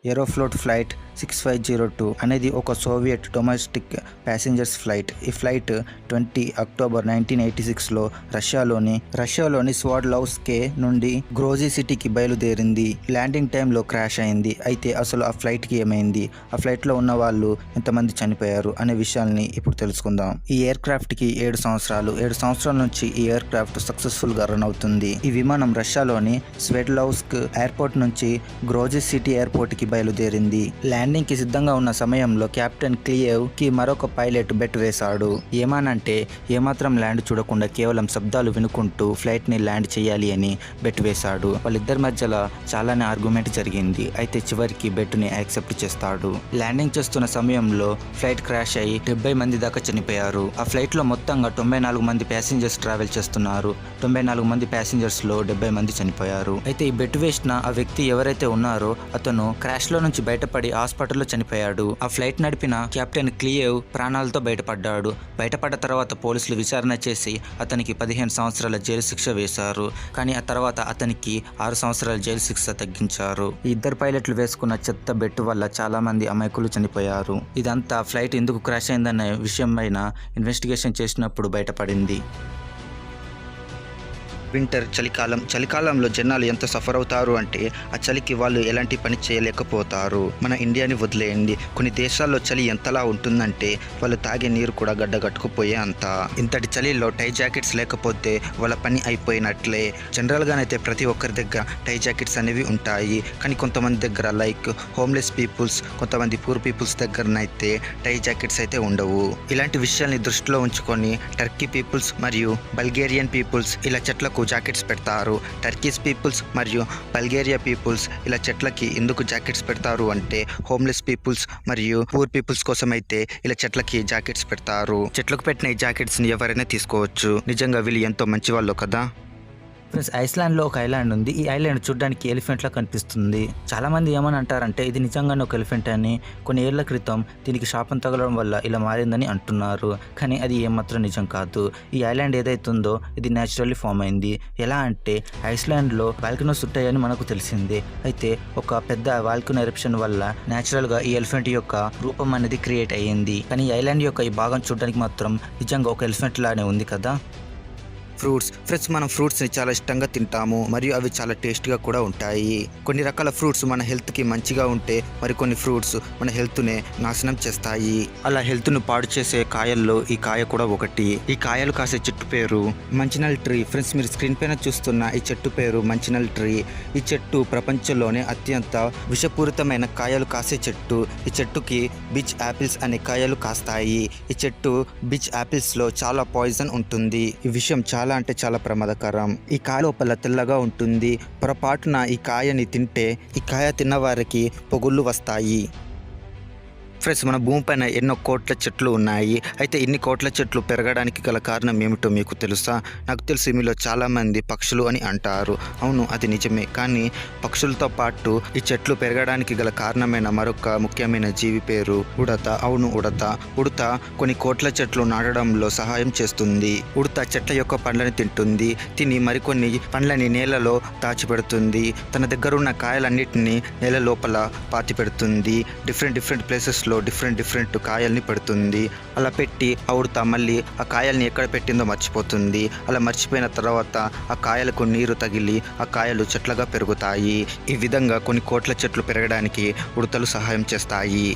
Aeroflot flight 6502 అనేది ఒక Soviet domestic passengers flight. ఈ ఫ్లైట్ 20 అక్టోబర్ 1986లో రష్యాలోని స్వాడ్లౌస్కే నుండి గ్రోజీ సిటీకి బయలుదేరింది. ల్యాండింగ్ టైంలో క్రాష్ అయింది. అయితే అసలు ఆ ఫ్లైట్కి ఏమైంది, ఆ ఫ్లైట్లో ఉన్న వాళ్ళు ఎంతమంది చనిపోయారు అనే విషయాల్ని ఇప్పుడు తెలుసుకుందాం. ఈ ఎయిర్ క్రాఫ్ట్కి 7 సంవత్సరాల నుంచి ఈ ఎయిర్ క్రాఫ్ట్ సక్సెస్ఫుల్గా రన్ అవుతుంది. ఈ విమానం రష్యాలోని స్వాడ్లౌస్క్ ఎయిర్పోర్ట్ నుంచి గ్రోజీ సిటీ ఎయిర్పోర్ట్కి బయలుదేరింది. ల్యాండింగ్ కి సిద్ధంగా ఉన్న సమయంలో కెప్టెన్ క్లియేవ్ కి మరొక పైలట్ బెట్ వేశాడు. ఏమానంటే ఏమాత్రం ల్యాండ్ చూడకుండా కేవలం శబ్దాలు వినుకుంటూ ఫ్లైట్ ని ల్యాండ్ చేయాలి అని బెట్ వేశాడు. వాళ్ళిద్దరి మధ్యలో చాలానే ఆర్గ్యుమెంట్ జరిగింది. అయితే చివరికి బెట్ ని యాక్సెప్ట్ చేస్తాడు. ల్యాండింగ్ చేస్తున్న సమయంలో ఫ్లైట్ క్రాష్ అయ్యి 70 మంది దాకా చనిపోయారు. ఆ ఫ్లైట్ లో మొత్తంగా 94 మంది ప్యాసింజర్స్ ట్రావెల్ చేస్తున్నారు. 94 మంది ప్యాసింజర్స్ లో 70 మంది చనిపోయారు. అయితే ఈ బెట్ వేసిన ఆ వ్యక్తి ఎవరైతే ఉన్నారో అతను క్రాష్ లో నుంచి బయటపడి హాస్పిటల్లో చనిపోయాడు. ఆ ఫ్లైట్ నడిపిన కెప్టెన్ క్లియేవ్ ప్రాణాలతో బయటపడ్డాడు. బయటపడ్డ తర్వాత పోలీసులు విచారణ చేసి అతనికి 15 సంవత్సరాల జైలు శిక్ష వేశారు. కానీ ఆ తర్వాత అతనికి 6 సంవత్సరాల జైలు శిక్ష తగ్గించారు. ఈ ఇద్దరు పైలట్లు వేసుకున్న చెత్త బెట్టు వల్ల చాలా మంది అమాయకులు చనిపోయారు. ఇదంతా ఫ్లైట్ ఎందుకు క్రాష్ అయిందనే విషయం పైన ఇన్వెస్టిగేషన్ చేసినప్పుడు బయటపడింది. వింటర్ చలికాలంలో జనాలు ఎంత సఫర్ అవుతారు అంటే ఆ చలికి వాళ్ళు ఎలాంటి పని చేయలేకపోతారు. మన ఇండియాని వదిలేయండి, కొన్ని దేశాల్లో చలి ఎంతలా ఉంటుందంటే వాళ్ళు తాగే నీరు కూడా గడ్డగట్టుకుపోయే అంత. ఇంతటి చలిలో టై జాకెట్స్ లేకపోతే వాళ్ళ పని అయిపోయినట్లే. జనరల్గానైతే ప్రతి ఒక్కరి దగ్గర టై జాకెట్స్ అనేవి ఉంటాయి. కానీ కొంతమంది దగ్గర లైక్ హోమ్లెస్ పీపుల్స్, కొంతమంది పూర్ పీపుల్స్ దగ్గరనైతే టై జాకెట్స్ అయితే ఉండవు. ఇలాంటి విషయాల్ని దృష్టిలో ఉంచుకొని టర్కీ పీపుల్స్ మరియు బల్గేరియన్ పీపుల్స్ ఇలా చెట్లకు జాకెట్స్ పెడతారు. టర్కీస్ పీపుల్స్ మరియు బల్గేరియా పీపుల్స్ ఇలా చెట్లకి ఎందుకు జాకెట్స్ పెడతారు అంటే హోమ్లెస్ పీపుల్స్ మరియు పూర్ పీపుల్స్ కోసం అయితే ఇలా చెట్లకి జాకెట్స్ పెడతారు. చెట్లకు పెట్టిన ఈ జాకెట్స్ ని ఎవరైనా తీసుకోవచ్చు. నిజంగా వీళ్ళు ఎంతో మంచి వాళ్ళు కదా. ఫ్రెండ్స్, ఐస్లాండ్లో ఒక ఐలాండ్ ఉంది. ఈ ఐలాండ్ చూడడానికి ఎలిఫెంట్లా కనిపిస్తుంది. చాలా మంది ఏమని అంటారంటే ఇది నిజంగానే ఒక ఎలిఫెంట్ అని. కొన్ని ఏళ్ల క్రితం దీనికి శాపం తగలడం వల్ల ఇలా మారిందని అంటున్నారు. కానీ అది ఏమాత్రం నిజం కాదు. ఈ ఐలాండ్ ఏదైతుందో ఇది న్యాచురల్లీ ఫామ్ అయింది. ఎలా అంటే ఐస్లాండ్లో వాల్కనోస్ ఉంటాయని మనకు తెలిసింది. అయితే ఒక పెద్ద వాల్కనో ఎరప్షన్ వల్ల న్యాచురల్గా ఈ ఎలిఫెంట్ యొక్క రూపం అనేది క్రియేట్ అయ్యింది. కానీ ఈ ఐలాండ్ యొక్క ఈ భాగం చూడడానికి మాత్రం నిజంగా ఒక ఎలిఫెంట్ లానే ఉంది కదా. ఫ్రెండ్స్, మనం ఫ్రూట్స్ని చాలా ఇష్టంగా తింటాము మరియు అవి చాలా టేస్ట్గా కూడా ఉంటాయి. కొన్ని రకాల ఫ్రూట్స్ మన హెల్త్కి మంచిగా ఉంటే మరికొన్ని ఫ్రూట్స్ మన హెల్త్నే నాశనం చేస్తాయి. అలా హెల్త్ను పాడు చేసే కాయల్లో ఈ కాయ కూడా ఒకటి. ఈ కాయలు కాసే చెట్టు పేరు మంచినల్ ట్రీ. ఫ్రెండ్స్, మీరు స్క్రీన్ పైన చూస్తున్న ఈ చెట్టు పేరు మంచినల్ ట్రీ. ఈ చెట్టు ప్రపంచంలోనే అత్యంత విషపూరితమైన కాయలు కాసే చెట్టు. ఈ చెట్టుకి బిచ్ యాపిల్స్ అనే కాయలు కాస్తాయి. ఈ చెట్టు బిచ్ యాపిల్స్లో చాలా పాయిజన్ ఉంటుంది. ఈ విషయం చాలా అంటే చాలా ప్రమాదకరం. ఈ కాయ లోపల తెల్లగా ఉంటుంది. పొరపాటున ఈ కాయని తింటే ఈ కాయ తిన్న వారికి పొగుళ్ళు వస్తాయి. ఫ్రెండ్స్, మన భూమిపైన ఎన్నో కోట్ల చెట్లు ఉన్నాయి. అయితే ఇన్ని కోట్ల చెట్లు పెరగడానికి గల కారణం ఏమిటో మీకు తెలుసా? నాకు తెలిసి మీలో చాలామంది పక్షులు అని అంటారు. అవును, అది నిజమే. కానీ పక్షులతో పాటు ఈ చెట్లు పెరగడానికి గల కారణమైన మరొక ముఖ్యమైన జీవి పేరు ఉడత. అవును, ఉడత కొన్ని కోట్ల చెట్లు నాటడంలో సహాయం చేస్తుంది. ఉడత చెట్ల యొక్క పండ్లని తింటుంది. తిని మరికొన్ని పండ్లని నేలలో దాచిపెడుతుంది. తన దగ్గరున్న కాయలన్నిటిని నేల లోపల పాతి పెడుతుంది. డిఫరెంట్ ప్లేసెస్ డిఫరెంట్ కాయల్ని పెడుతుంది. అలా పెట్టి ఆ ఉడత మళ్ళీ ఆ కాయల్ని ఎక్కడ పెట్టిందో మర్చిపోతుంది. అలా మర్చిపోయిన తర్వాత ఆ కాయలకు నీరు తగిలి ఆ కాయలు చెట్లుగా పెరుగుతాయి. ఈ విధంగా కొన్ని కోట్ల చెట్లు పెరగడానికి ఉడతలు సహాయం చేస్తాయి.